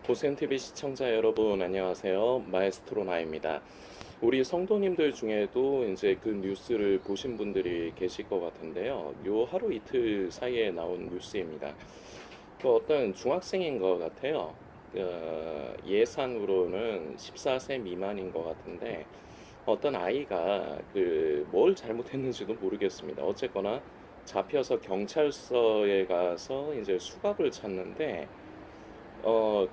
보센TV 시청자 여러분 안녕하세요. 마에스트로 나입니다. 우리 성도님들 중에도 이제 그 뉴스를 보신 분들이 계실 것 같은데요. 요 하루 이틀 사이에 나온 뉴스입니다. 그 어떤 중학생인 것 같아요. 예상으로는 14세 미만인 것 같은데 어떤 아이가 그 뭘 잘못했는지도 모르겠습니다. 어쨌거나 잡혀서 경찰서에 가서 이제 수갑을 찾는데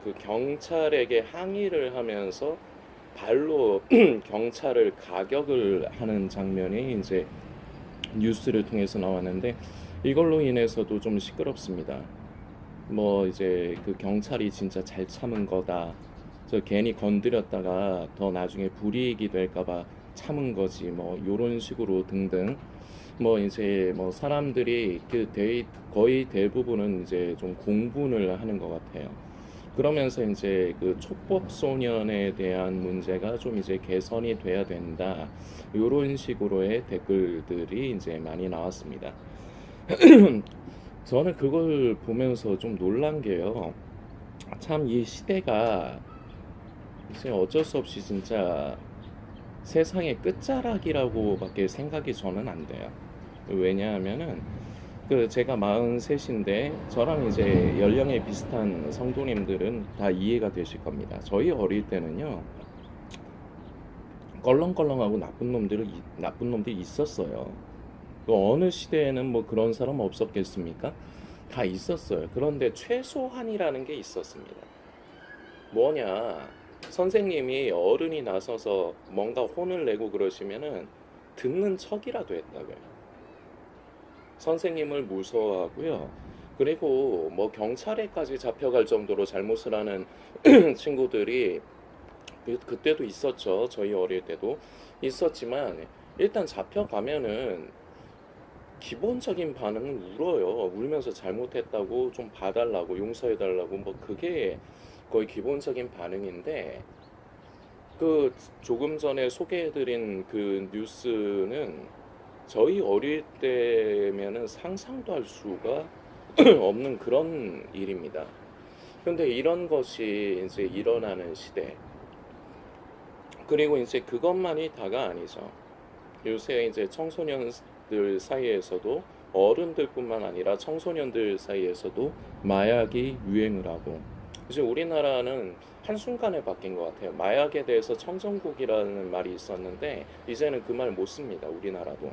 그 경찰에게 항의를 하면서 발로 경찰을 가격을 하는 장면이 이제 뉴스를 통해서 나왔는데 이걸로 인해서도 좀 시끄럽습니다. 뭐 이제 그 경찰이 진짜 잘 참은 거다. 저 괜히 건드렸다가 더 나중에 불이익이 될까봐 참은 거지. 뭐 요런 식으로 등등. 뭐 이제 뭐 사람들이 거의 대부분은 이제 좀 공분을 하는 것 같아요. 그러면서 이제 그 촉법 소년에 대한 문제가 좀 이제 개선이 돼야 된다. 요런 식으로의 댓글들이 이제 많이 나왔습니다. 저는 그걸 보면서 좀 놀란 게요. 참 이 시대가 이제 어쩔 수 없이 진짜 세상의 끝자락이라고밖에 생각이 저는 안 돼요. 왜냐하면은 그 제가 43인데 저랑 이제 연령에 비슷한 성도님들은 다 이해가 되실 겁니다. 저희 어릴 때는요. 껄렁껄렁하고 나쁜 놈들이 있었어요. 그 어느 시대에는 뭐 그런 사람 없었겠습니까? 다 있었어요. 그런데 최소한이라는 게 있었습니다. 뭐냐? 선생님이 어른이 나서서 뭔가 혼을 내고 그러시면은 듣는 척이라도 했다고요. 선생님을 무서워하고요. 그리고 뭐 경찰에까지 잡혀갈 정도로 잘못을 하는 친구들이 그때도 있었죠. 저희 어릴 때도 있었지만 일단 잡혀가면은 기본적인 반응은 울어요. 울면서 잘못했다고 좀 봐달라고 용서해달라고 뭐 그게 거의 기본적인 반응인데 그 조금 전에 소개해드린 그 뉴스는 저희 어릴 때면은 상상도 할 수가 없는 그런 일입니다. 근데 이런 것이 이제 일어나는 시대. 그리고 이제 그것만이 다가 아니죠. 요새 이제 청소년들 사이에서도 어른들뿐만 아니라 청소년들 사이에서도 마약이 유행을 하고 이제 우리나라는 한순간에 바뀐 것 같아요. 마약에 대해서 청정국이라는 말이 있었는데 이제는 그 말 못 씁니다. 우리나라도.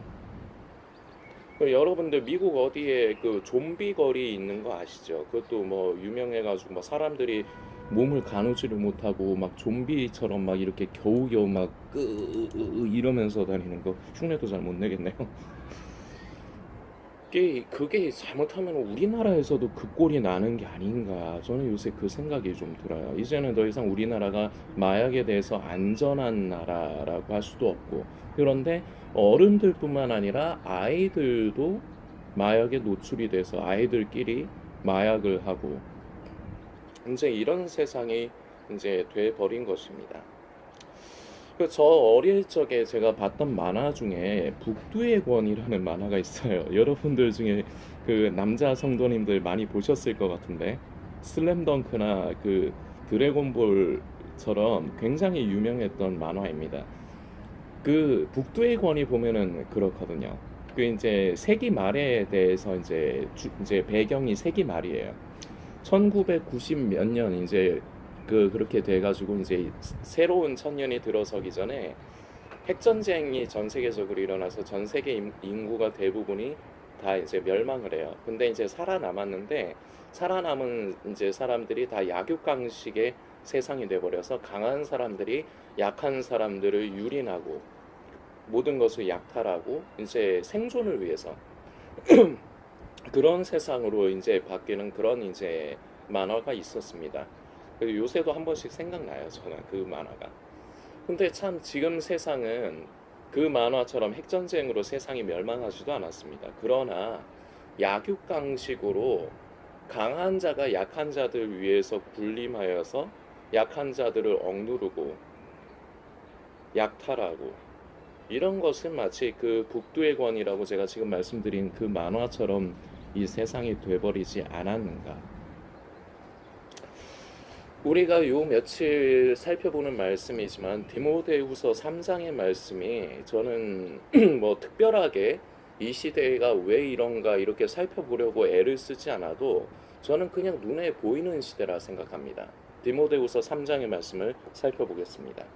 여러분들 미국 어디에 그 좀비 거리 있는 거 아시죠? 그것도 뭐 유명해가지고 막 사람들이 몸을 가누지를 못하고 막 좀비처럼 막 이렇게 겨우겨우 막 이러면서 다니는 거 흉내도 잘 못 내겠네요. 그게 잘못하면 우리나라에서도 그 꼴이 나는 게 아닌가. 저는 요새 그 생각이 좀 들어요. 이제는 더 이상 우리나라가 마약에 대해서 안전한 나라라고 할 수도 없고. 그런데 어른들뿐만 아니라 아이들도 마약에 노출이 돼서 아이들끼리 마약을 하고 이제 이런 세상이 이제 돼 버린 것입니다. 그 저 어릴 적에 제가 봤던 만화 중에 북두의 권이라는 만화가 있어요. 여러분들 중에 그 남자 성도님들 많이 보셨을 것 같은데 슬램덩크나 그 드래곤볼처럼 굉장히 유명했던 만화입니다. 그 북두의 권이 보면은 그렇거든요. 그 이제 세기 말에 대해서 이제 배경이 세기 말이에요. 1990 몇 년 이제 그렇게 돼가지고 이제 새로운 천년이 들어서기 전에 핵전쟁이 전 세계적으로 일어나서 전 세계 인구가 대부분이 다 이제 멸망을 해요. 근데 이제 살아남았는데 살아남은 이제 사람들이 다 약육강식의 세상이 돼버려서 강한 사람들이 약한 사람들을 유린하고 모든 것을 약탈하고 이제 생존을 위해서 그런 세상으로 이제 바뀌는 그런 이제 만화가 있었습니다. 그리고 요새도 한 번씩 생각나요, 저는 그 만화가. 근데 참 지금 세상은 그 만화처럼 핵전쟁으로 세상이 멸망하지도 않았습니다. 그러나 약육강식으로 강한 자가 약한 자들 위해서 군림하여서 약한 자들을 억누르고 약탈하고 이런 것은 마치 그 북두의 권이라고 제가 지금 말씀드린 그 만화처럼 이 세상이 돼버리지 않았는가. 우리가 요 며칠 살펴보는 말씀이지만 디모데후서 3장의 말씀이 저는 뭐 특별하게 이 시대가 왜 이런가 이렇게 살펴보려고 애를 쓰지 않아도 저는 그냥 눈에 보이는 시대라 생각합니다. 디모데후서 3장의 말씀을 살펴보겠습니다.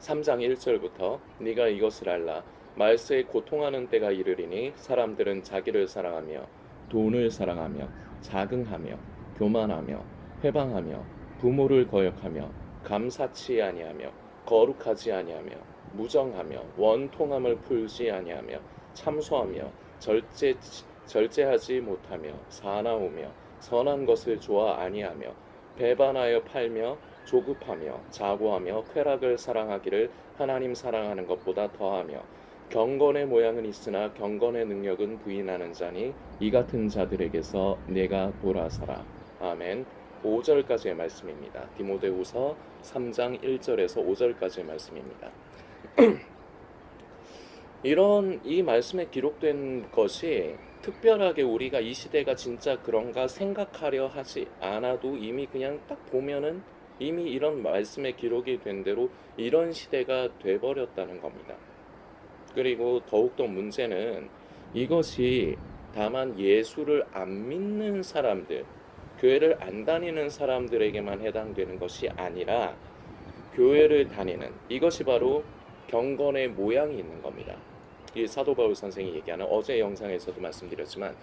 3장 1절부터 네가 이것을 알라 말세에 고통하는 때가 이르리니 사람들은 자기를 사랑하며 돈을 사랑하며 자긍하며 교만하며 회방하며 부모를 거역하며 감사치 아니하며 거룩하지 아니하며 무정하며 원통함을 풀지 아니하며 참소하며 절제하지 못하며 사나우며 선한 것을 좋아 아니하며 배반하여 팔며 조급하며 자고하며 쾌락을 사랑하기를 하나님 사랑하는 것보다 더하며 경건의 모양은 있으나 경건의 능력은 부인하는 자니 이 같은 자들에게서 내가 돌아서라. 아멘. 5절까지의 말씀입니다. 디모데후서 3장 1절에서 5절까지의 말씀입니다. 이런 이 말씀에 기록된 것이 특별하게 우리가 이 시대가 진짜 그런가 생각하려 하지 않아도 이미 그냥 딱 보면은 이미 이런 말씀에 기록이 된 대로 이런 시대가 돼버렸다는 겁니다. 그리고 더욱더 문제는 이것이 다만 예수를 안 믿는 사람들, 교회를 안 다니는 사람들에게만 해당되는 것이 아니라 교회를 다니는, 이것이 바로 경건의 모양이 있는 겁니다. 이 사도 바울 선생이 얘기하는, 어제 영상에서도 말씀드렸지만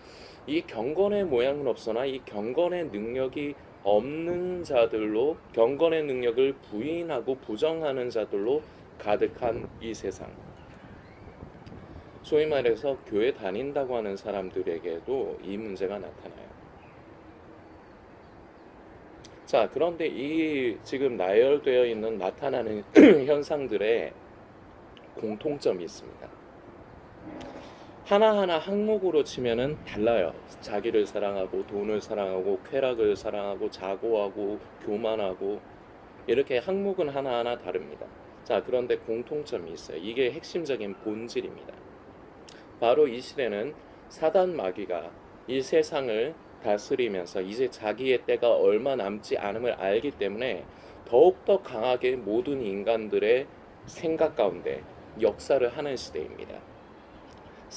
이 경건의 모양은 없으나 이 경건의 능력이 없는 자들로, 경건의 능력을 부인하고 부정하는 자들로 가득한 이 세상, 소위 말해서 교회 다닌다고 하는 사람들에게도 이 문제가 나타나요. 자, 그런데 이 지금 나열되어 있는 나타나는 현상들의 공통점이 있습니다. 하나하나 항목으로 치면은 달라요. 자기를 사랑하고 돈을 사랑하고 쾌락을 사랑하고 자고하고 교만하고, 이렇게 항목은 하나하나 다릅니다. 자, 그런데 공통점이 있어요. 이게 핵심적인 본질입니다. 바로 이 시대는 사단 마귀가 이 세상을 다스리면서 이제 자기의 때가 얼마 남지 않음을 알기 때문에 더욱더 강하게 모든 인간들의 생각 가운데 역사를 하는 시대입니다.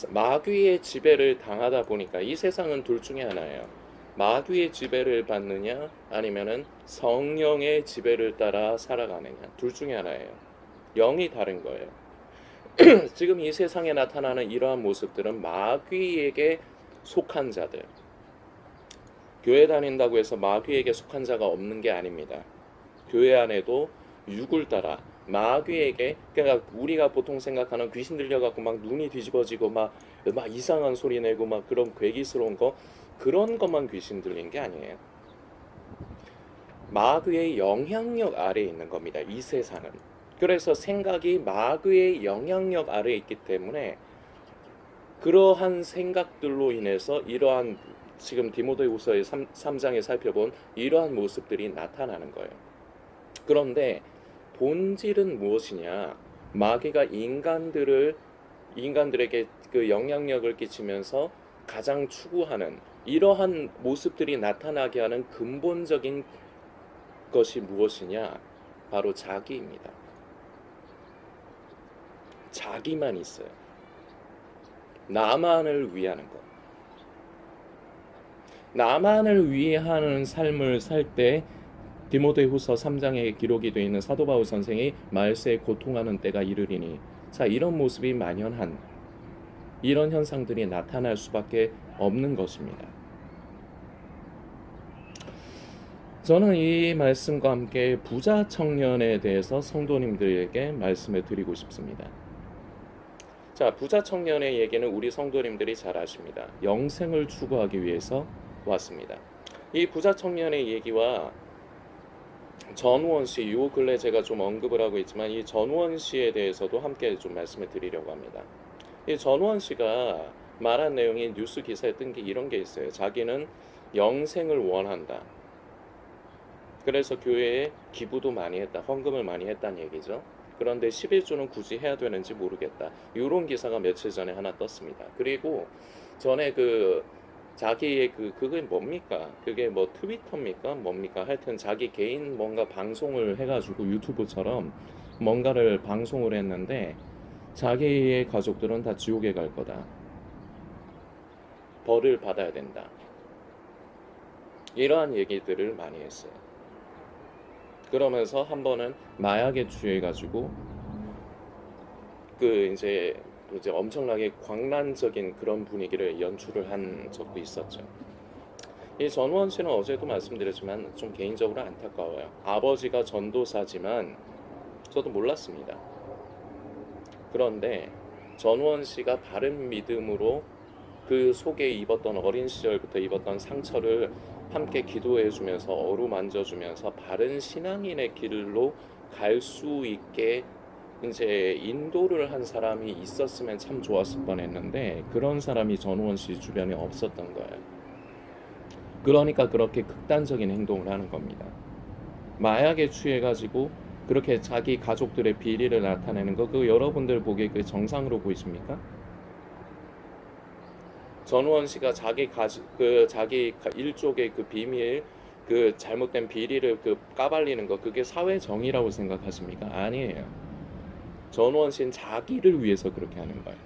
마귀의 지배를 당하다 보니까 이 세상은 둘 중에 하나예요. 마귀의 지배를 받느냐 아니면은 성령의 지배를 따라 살아가느냐, 둘 중에 하나예요. 영이 다른 거예요. 지금 이 세상에 나타나는 이러한 모습들은 마귀에게 속한 자들, 교회 다닌다고 해서 마귀에게 속한 자가 없는 게 아닙니다. 교회 안에도 육을 따라 마귀에게, 그러니까 우리가 보통 생각하는 귀신 들려갖고 막 눈이 뒤집어지고 막 이상한 소리 내고 막 그런 괴기스러운 거, 그런 것만 귀신 들린 게 아니에요. 마귀의 영향력 아래에 있는 겁니다, 이 세상은. 그래서 생각이 마귀의 영향력 아래에 있기 때문에 그러한 생각들로 인해서 이러한, 지금 디모데후서의 3장에 살펴본 이러한 모습들이 나타나는 거예요. 그런데 본질은 무엇이냐? 마귀가 인간들에게 그 영향력을 끼치면서 가장 추구하는 이러한 모습들이 나타나게 하는 근본적인 것이 무엇이냐? 바로 자기입니다. 자기만 있어요. 나만을 위하는 것. 나만을 위하는 삶을 살 때 디모데후서 3장에 기록이 되어 있는 사도 바울 선생이 말세에 고통하는 때가 이르리니, 자, 이런 모습이 만연한 이런 현상들이 나타날 수밖에 없는 것입니다. 저는 이 말씀과 함께 부자 청년에 대해서 성도님들에게 말씀을 드리고 싶습니다. 자, 부자 청년의 얘기는 우리 성도님들이 잘 아십니다. 영생을 추구하기 위해서 왔습니다. 이 부자 청년의 얘기와 전우원 씨, 요 근래 제가 좀 언급을 하고 있지만 이 전우원 씨에 대해서도 함께 좀 말씀을 드리려고 합니다. 이 전우원 씨가 말한 내용이 뉴스 기사에 뜬 게 이런 게 있어요. 자기는 영생을 원한다. 그래서 교회에 기부도 많이 했다. 헌금을 많이 했다는 얘기죠. 그런데 11조는 굳이 해야 되는지 모르겠다. 이런 기사가 며칠 전에 하나 떴습니다. 그리고 전에 그 자기의 그게 뭡니까? 그게 뭐 트위터입니까? 뭡니까? 하여튼 자기 개인 뭔가 방송을 해가지고 유튜브처럼 뭔가를 방송을 했는데 자기의 가족들은 다 지옥에 갈 거다. 벌을 받아야 된다. 이러한 얘기들을 많이 했어요. 그러면서 한 번은 마약에 취해가지고 이제 엄청나게 광란적인 그런 분위기를 연출을 한 적도 있었죠. 이 전우원 씨는 어제도 말씀드렸지만 좀 개인적으로 안타까워요. 아버지가 전도사지만 저도 몰랐습니다. 그런데 전우원 씨가 바른 믿음으로 그 속에 입었던 어린 시절부터 입었던 상처를 함께 기도해 주면서 어루만져 주면서 바른 신앙인의 길로 갈 수 있게 이제 인도를 한 사람이 있었으면 참 좋았을 뻔했는데 그런 사람이 전우원 씨 주변에 없었던 거예요. 그러니까 그렇게 극단적인 행동을 하는 겁니다. 마약에 취해가지고 그렇게 자기 가족들의 비리를 나타내는 거, 그 여러분들 보기에 그 정상으로 보이십니까? 전우원 씨가 자기 일족의 그 비밀, 그 잘못된 비리를 그 까발리는 거, 그게 사회 정의라고 생각하십니까? 아니에요. 전우원 씨는 자기를 위해서 그렇게 하는 거예요.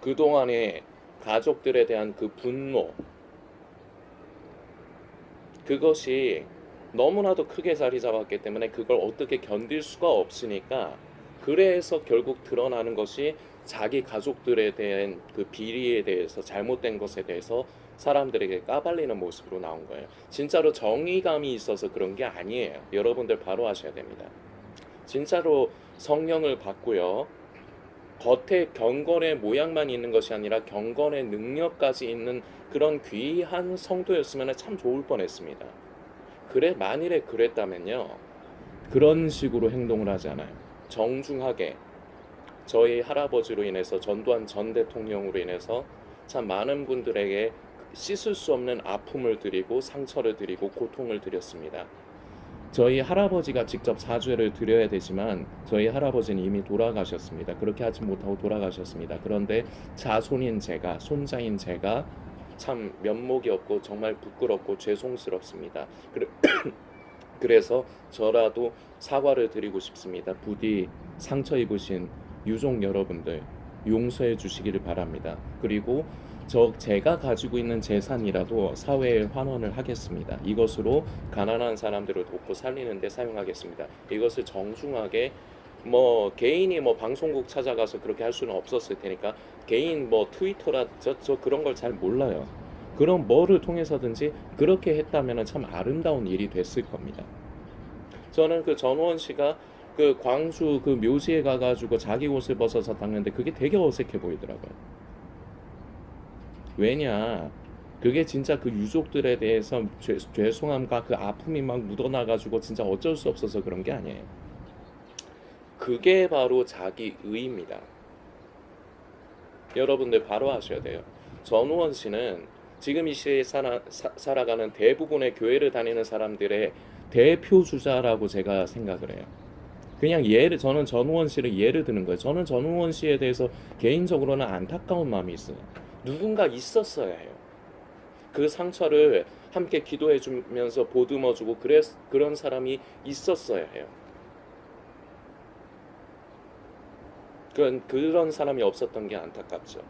그동안에 가족들에 대한 그 분노, 그것이 너무나도 크게 자리 잡았기 때문에 그걸 어떻게 견딜 수가 없으니까, 그래서 결국 드러나는 것이 자기 가족들에 대한 그 비리에 대해서, 잘못된 것에 대해서 사람들에게 까발리는 모습으로 나온 거예요. 진짜로 정의감이 있어서 그런 게 아니에요. 여러분들 바로 아셔야 됩니다. 진짜로 성령을 받고요, 겉에 경건의 모양만 있는 것이 아니라 경건의 능력까지 있는 그런 귀한 성도였으면 참 좋을 뻔했습니다. 그래, 만일에 그랬다면요, 그런 식으로 행동을 하지 않아요. 정중하게 저희 할아버지로 인해서, 전두환 전 대통령으로 인해서 참 많은 분들에게 씻을 수 없는 아픔을 드리고 상처를 드리고 고통을 드렸습니다. 저희 할아버지가 직접 사죄를 드려야 되지만 저희 할아버지는 이미 돌아가셨습니다. 그렇게 하지 못하고 돌아가셨습니다. 그런데 자손인 제가, 손자인 제가 참 면목이 없고 정말 부끄럽고 죄송스럽습니다. 그래서 저라도 사과를 드리고 싶습니다. 부디 상처 입으신 유족 여러분들 용서해 주시기를 바랍니다. 그리고 제가 가지고 있는 재산이라도 사회에 환원을 하겠습니다. 이것으로 가난한 사람들을 돕고 살리는 데 사용하겠습니다. 이것을 정중하게, 뭐 개인이 뭐 방송국 찾아가서 그렇게 할 수는 없었을 테니까, 개인 뭐 트위터라 저 그런 걸 잘 몰라요. 그런 뭐를 통해서든지 그렇게 했다면 참 아름다운 일이 됐을 겁니다. 저는 그 전우원 씨가 그 광주 그 묘지에 가가지고 자기 옷을 벗어서 닦는데 그게 되게 어색해 보이더라고요. 왜냐, 그게 진짜 그 유족들에 대해서 죄송함과 그 아픔이 막 묻어나가지고 진짜 어쩔 수 없어서 그런 게 아니에요. 그게 바로 자기 의입니다. 여러분들 바로 아셔야 돼요. 전우원 씨는 지금 이 시대에 살아가는 대부분의 교회를 다니는 사람들의 대표 주자라고 제가 생각을 해요. 그냥 저는 전우원 씨를 예를 드는 거예요. 저는 전우원 씨에 대해서 개인적으로는 안타까운 마음이 있어요. 누군가 있었어야 해요. 그 상처를 함께 기도해 주면서 보듬어 주고 그런 사람이 있었어야 해요. 그런 사람이 없었던 게 안타깝죠.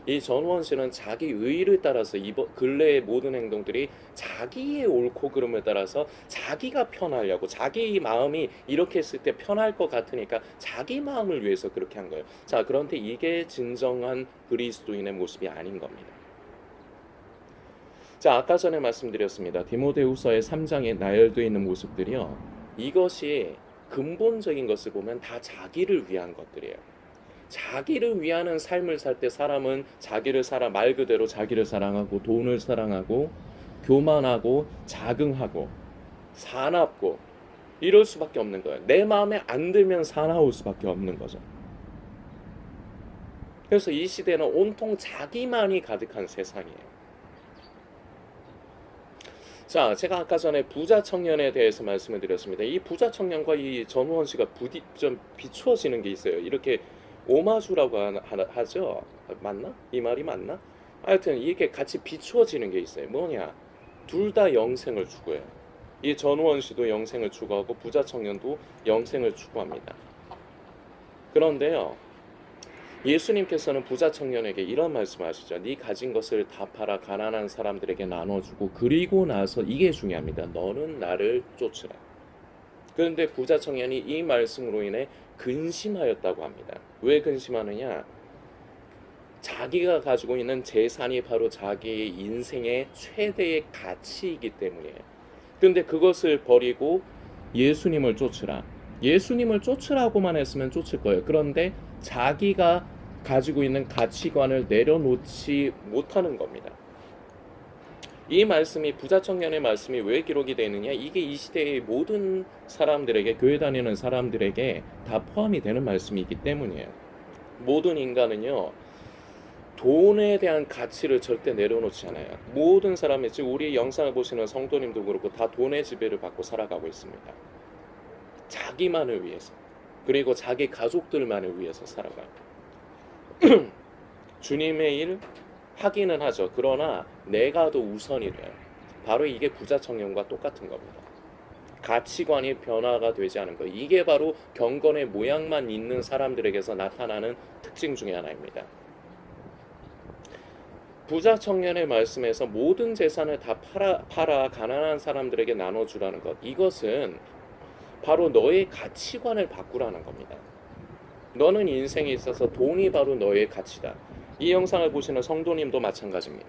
이 전우원 씨는 자기 의를 따라서 근래의 모든 행동들이 자기의 옳고 그름을 따라서 자기가 편하려고, 자기 마음이 이렇게 했을 때 편할 것 같으니까 자기 마음을 위해서 그렇게 한 거예요. 자, 그런데 이게 진정한 그리스도인의 모습이 아닌 겁니다. 자, 아까 전에 말씀드렸습니다. 디모데후서의 3장에 나열되어 있는 모습들이요, 이것이 근본적인 것을 보면 다 자기를 위한 것들이에요. 자기를 위하는 삶을 살 때 사람은 말 그대로 자기를 사랑하고 돈을 사랑하고 교만하고 자긍하고 사납고 이럴 수밖에 없는 거예요. 내 마음에 안 들면 사나울 수밖에 없는 거죠. 그래서 이 시대는 온통 자기만이 가득한 세상이에요. 자, 제가 아까 전에 부자 청년에 대해서 말씀을 드렸습니다. 이 부자 청년과 이 전우원 씨가 좀 비추어지는 게 있어요. 이렇게 오마주라고 하죠. 맞나? 이 말이 맞나? 하여튼 이게 같이 비추어지는 게 있어요. 뭐냐? 둘 다 영생을 추구해요. 이 전우원 씨도 영생을 추구하고 부자 청년도 영생을 추구합니다. 그런데요, 예수님께서는 부자 청년에게 이런 말씀하시죠. 네 가진 것을 다 팔아 가난한 사람들에게 나눠주고 그리고 나서 이게 중요합니다. 너는 나를 쫓으라. 그런데 부자 청년이 이 말씀으로 인해 근심하였다고 합니다. 왜 근심하느냐? 자기가 가지고 있는 재산이 바로 자기의 인생의 최대의 가치이기 때문이에요. 근데 그것을 버리고 예수님을 쫓으라. 예수님을 쫓으라고만 했으면 쫓을 거예요. 그런데 자기가 가지고 있는 가치관을 내려놓지 못하는 겁니다. 이 말씀이 부자 청년의 말씀이 왜 기록이 되느냐? 이게 이 시대의 모든 사람들에게, 교회 다니는 사람들에게 다 포함이 되는 말씀이기 때문이에요. 모든 인간은요, 돈에 대한 가치를 절대 내려놓지 않아요. 모든 사람이, 지금 우리 영상을 보시는 성도님도 그렇고 다 돈의 지배를 받고 살아가고 있습니다. 자기만을 위해서, 그리고 자기 가족들만을 위해서 살아가요. 주님의 일 하기는 하죠. 그러나 내가 더 우선이래요. 바로 이게 부자 청년과 똑같은 겁니다. 가치관이 변화가 되지 않은 거. 이게 바로 경건의 모양만 있는 사람들에게서 나타나는 특징 중에 하나입니다. 부자 청년의 말씀에서 모든 재산을 다 팔아 가난한 사람들에게 나눠주라는 것. 이것은 바로 너의 가치관을 바꾸라는 겁니다. 너는 인생에 있어서 돈이 바로 너의 가치다. 이 영상을 보시는 성도님도 마찬가지입니다.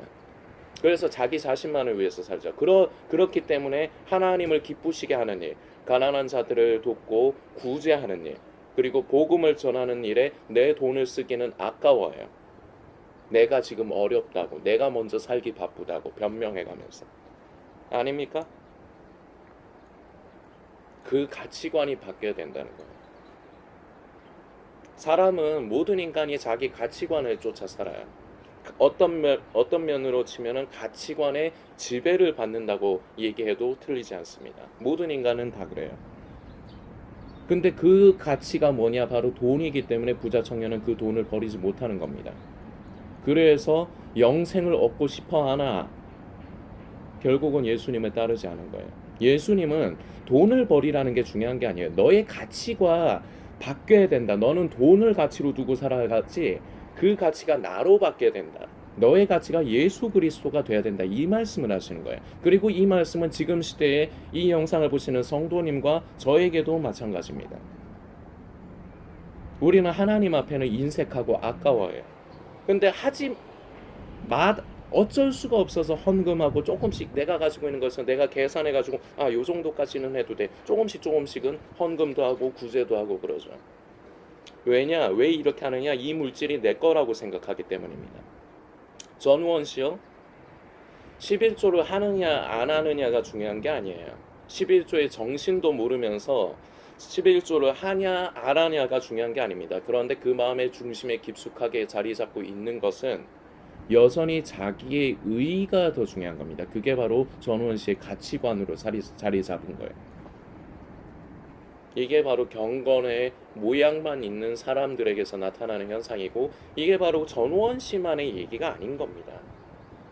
그래서 자기 자신만을 위해서 살자. 그렇기 때문에 하나님을 기쁘시게 하는 일, 가난한 자들을 돕고 구제하는 일, 그리고 복음을 전하는 일에 내 돈을 쓰기는 아까워요. 내가 지금 어렵다고, 내가 먼저 살기 바쁘다고 변명해가면서. 아닙니까? 그 가치관이 바뀌어야 된다는 거예요. 사람은, 모든 인간이 자기 가치관을 쫓아 살아요. 어떤 면으로 치면은 가치관의 지배를 받는다고 얘기해도 틀리지 않습니다. 모든 인간은 다 그래요. 근데 그 가치가 뭐냐? 바로 돈이기 때문에 부자 청년은 그 돈을 버리지 못하는 겁니다. 그래서 영생을 얻고 싶어 하나 결국은 예수님을 따르지 않은 거예요. 예수님은 돈을 버리라는 게 중요한 게 아니에요. 너의 가치가 바뀌어야 된다. 너는 돈을 가치로 두고 살아갔지 그 가치가 나로 바뀌어야 된다. 너의 가치가 예수 그리스도가 돼야 된다. 이 말씀을 하시는 거예요. 그리고 이 말씀은 지금 시대에 이 영상을 보시는 성도님과 저에게도 마찬가지입니다. 우리는 하나님 앞에는 인색하고 아까워요. 근데 어쩔 수가 없어서 헌금하고 조금씩 내가 가지고 있는 것은 내가 계산해가지고 요 정도까지는 해도 돼. 조금씩은 헌금도 하고 구제도 하고 그러죠. 왜냐? 왜 이렇게 하느냐? 이 물질이 내 거라고 생각하기 때문입니다. 전우원 씨요? 11조를 하느냐 안 하느냐가 중요한 게 아니에요. 11조의 정신도 모르면서 11조를 하냐 안 하냐가 중요한 게 아닙니다. 그런데 그 마음의 중심에 깊숙하게 자리 잡고 있는 것은 여전히 자기의 의의가 더 중요한 겁니다. 그게 바로 전우원 씨의 가치관으로 자리 잡은 거예요. 이게 바로 경건의 모양만 있는 사람들에게서 나타나는 현상이고, 이게 바로 전우원 씨만의 얘기가 아닌 겁니다.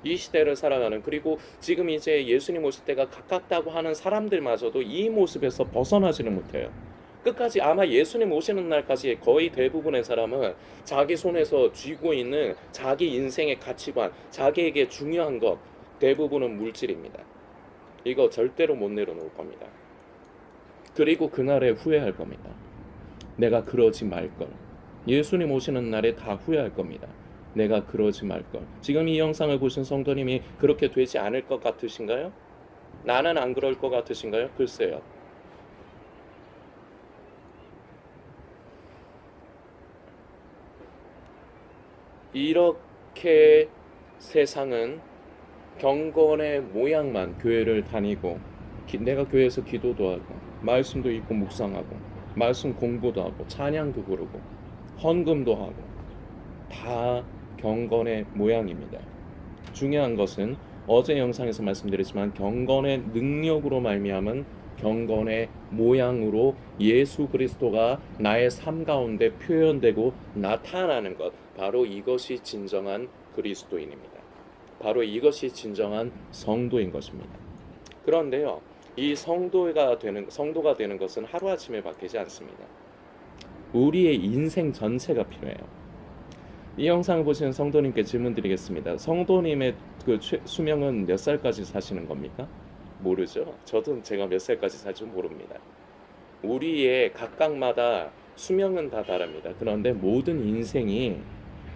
이 시대를 살아가는, 그리고 지금 이제 예수님 오실 때가 가깝다고 하는 사람들마저도 이 모습에서 벗어나지는 못해요. 끝까지, 아마 예수님 오시는 날까지 거의 대부분의 사람은 자기 손에서 쥐고 있는 자기 인생의 가치관, 자기에게 중요한 것, 대부분은 물질입니다. 이거 절대로 못 내려놓을 겁니다. 그리고 그날에 후회할 겁니다. 내가 그러지 말걸. 예수님 오시는 날에 다 후회할 겁니다. 내가 그러지 말걸. 지금 이 영상을 보신 성도님이 그렇게 되지 않을 것 같으신가요? 나는 안 그럴 것 같으신가요? 글쎄요. 이렇게 세상은 경건의 모양만, 교회를 다니고 내가 교회에서 기도도 하고 말씀도 읽고 묵상하고 말씀 공부도 하고 찬양도 부르고 헌금도 하고 다 경건의 모양입니다. 중요한 것은 어제 영상에서 말씀드렸지만 경건의 능력으로 말미암은 경건의 모양으로 예수 그리스도가 나의 삶 가운데 표현되고 나타나는 것, 바로 이것이 진정한 그리스도인입니다. 바로 이것이 진정한 성도인 것입니다. 그런데요, 이 성도가 되는 것은 하루아침에 바뀌지 않습니다. 우리의 인생 전체가 필요해요. 이 영상을 보시는 성도님께 질문 드리겠습니다. 성도님의 수명은 몇 살까지 사시는 겁니까? 모르죠. 저도 제가 몇 살까지 살지 모릅니다. 우리의 각각마다 수명은 다 다릅니다. 그런데 모든 인생이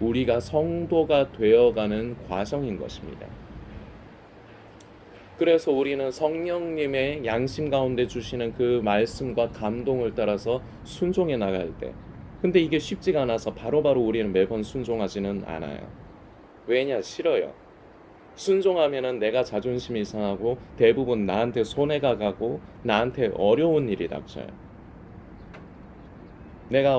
우리가 성도가 되어가는 과정인 것입니다. 그래서 우리는 성령님의 양심 가운데 주시는 그 말씀과 감동을 따라서 순종해 나갈 때, 근데 이게 쉽지가 않아서 바로바로 우리는 매번 순종하지는 않아요. 왜냐? 싫어요. 순종하면은 내가 자존심이 상하고 대부분 나한테 손해가 가고 나한테 어려운 일이 닥쳐요. 내가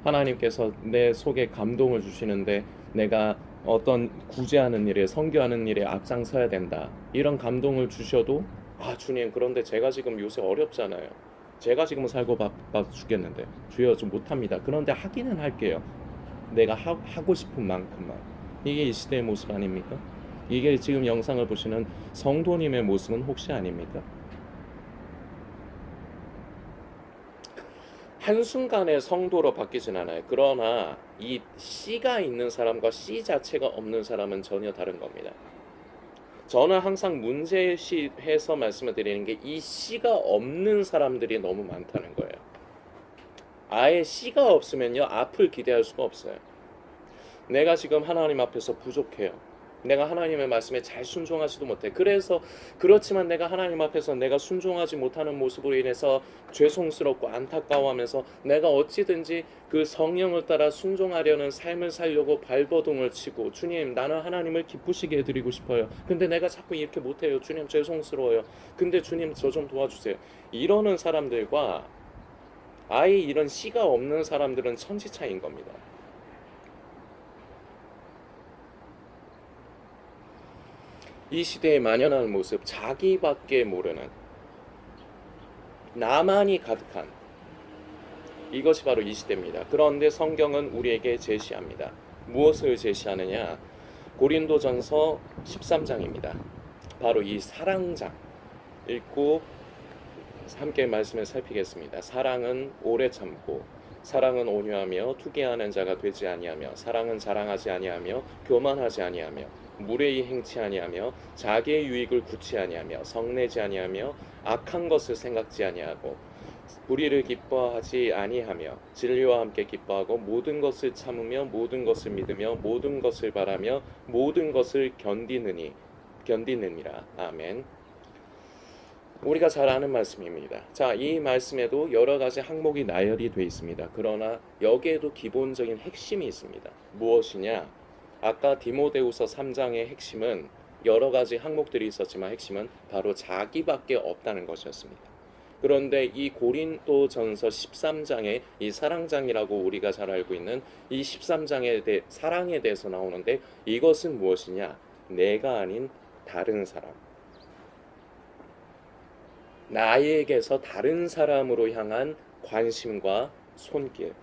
하나님께서 내 속에 감동을 주시는데 내가 어떤 구제하는 일에, 선교하는 일에 앞장서야 된다, 이런 감동을 주셔도, 주님, 그런데 제가 지금 요새 어렵잖아요. 제가 지금 살고 바빠 죽겠는데 주여 좀 못합니다. 그런데 하기는 할게요. 내가 하고 싶은 만큼만. 이게 이 시대의 모습 아닙니까? 이게 지금 영상을 보시는 성도님의 모습은 혹시 아닙니까? 한순간에 성도로 바뀌진 않아요. 그러나 이 씨가 있는 사람과 씨 자체가 없는 사람은 전혀 다른 겁니다. 저는 항상 문제시해서 말씀을 드리는 게 이 씨가 없는 사람들이 너무 많다는 거예요. 아예 씨가 없으면요, 앞을 기대할 수가 없어요. 내가 지금 하나님 앞에서 부족해요. 내가 하나님의 말씀에 잘 순종하지도 못해. 그렇지만 내가 하나님 앞에서 내가 순종하지 못하는 모습으로 인해서 죄송스럽고 안타까워하면서 내가 어찌든지 그 성령을 따라 순종하려는 삶을 살려고 발버둥을 치고, 주님, 나는 하나님을 기쁘시게 해드리고 싶어요. 근데 내가 자꾸 이렇게 못해요. 주님, 죄송스러워요. 근데 주님, 저 좀 도와주세요. 이러는 사람들과 아예 이런 씨가 없는 사람들은 천지차이인 겁니다. 이 시대에 만연하는 모습, 자기밖에 모르는, 나만이 가득한, 이것이 바로 이 시대입니다. 그런데 성경은 우리에게 제시합니다. 무엇을 제시하느냐? 고린도전서 13장입니다. 바로 이 사랑장 읽고 함께 말씀을 살피겠습니다. 사랑은 오래 참고, 사랑은 온유하며 투기하는 자가 되지 아니하며, 사랑은 자랑하지 아니하며 교만하지 아니하며, 무례히 행치 아니하며 자기의 유익을 구치 아니하며, 성내지 아니하며 악한 것을 생각지 아니하고, 불의를 기뻐하지 아니하며 진리와 함께 기뻐하고, 모든 것을 참으며 모든 것을 믿으며 모든 것을 바라며 모든 것을 견디느니라. 아멘. 우리가 잘 아는 말씀입니다. 자, 이 말씀에도 여러 가지 항목이 나열이 되어 있습니다. 그러나 여기에도 기본적인 핵심이 있습니다. 무엇이냐? 아까 디모데후서 3장의 핵심은 여러 가지 항목들이 있었지만 핵심은 바로 자기밖에 없다는 것이었습니다. 그런데 이 고린도전서 13장의 이 사랑장이라고 우리가 잘 알고 있는 이 13장의 사랑에 대해서 나오는데, 이것은 무엇이냐? 내가 아닌 다른 사람, 나에게서 다른 사람으로 향한 관심과 손길,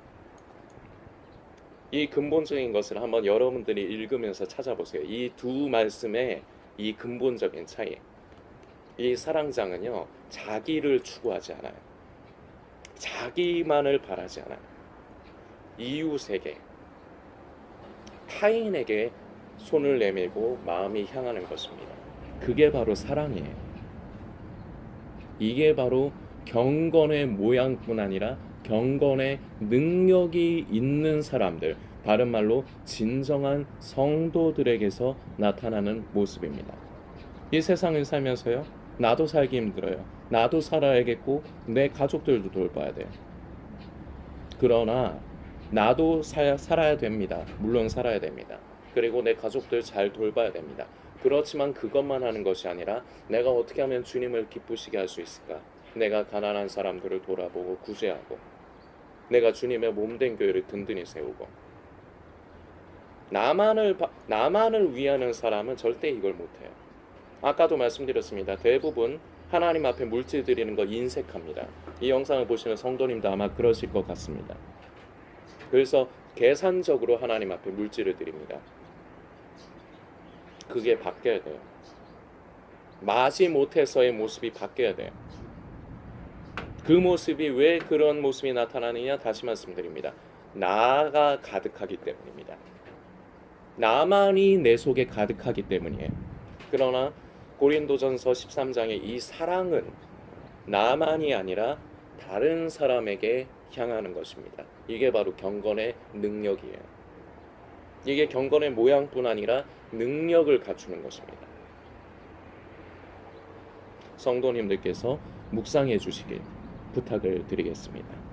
이 근본적인 것을 한번 여러분들이 읽으면서 찾아보세요. 이 두 말씀의 이 근본적인 차이. 이 사랑장은요, 자기를 추구하지 않아요. 자기만을 바라지 않아요. 이웃에게, 타인에게 손을 내밀고 마음이 향하는 것입니다. 그게 바로 사랑이에요. 이게 바로 경건의 모양뿐 아니라 경건의 능력이 있는 사람들, 다른 말로 진정한 성도들에게서 나타나는 모습입니다. 이 세상을 살면서요, 나도 살기 힘들어요. 나도 살아야겠고 내 가족들도 돌봐야 돼요. 그러나 나도 살아야 됩니다. 물론 살아야 됩니다. 그리고 내 가족들 잘 돌봐야 됩니다. 그렇지만 그것만 하는 것이 아니라 내가 어떻게 하면 주님을 기쁘시게 할 수 있을까? 내가 가난한 사람들을 돌아보고 구제하고, 내가 주님의 몸된 교회를 든든히 세우고, 나만을 위하는 사람은 절대 이걸 못해요. 아까도 말씀드렸습니다. 대부분 하나님 앞에 물질 드리는 거 인색합니다. 이 영상을 보시는 성도님도 아마 그러실 것 같습니다. 그래서 계산적으로 하나님 앞에 물질을 드립니다. 그게 바뀌어야 돼요. 마지 못해서의 모습이 바뀌어야 돼요. 그 모습이 왜 그런 모습이 나타나느냐 다시 말씀드립니다. 나가 가득하기 때문입니다. 나만이 내 속에 가득하기 때문이에요. 그러나 고린도전서 13장의 이 사랑은 나만이 아니라 다른 사람에게 향하는 것입니다. 이게 바로 경건의 능력이에요. 이게 경건의 모양뿐 아니라 능력을 갖추는 것입니다. 성도님들께서 묵상해 주시길 부탁을 드리겠습니다.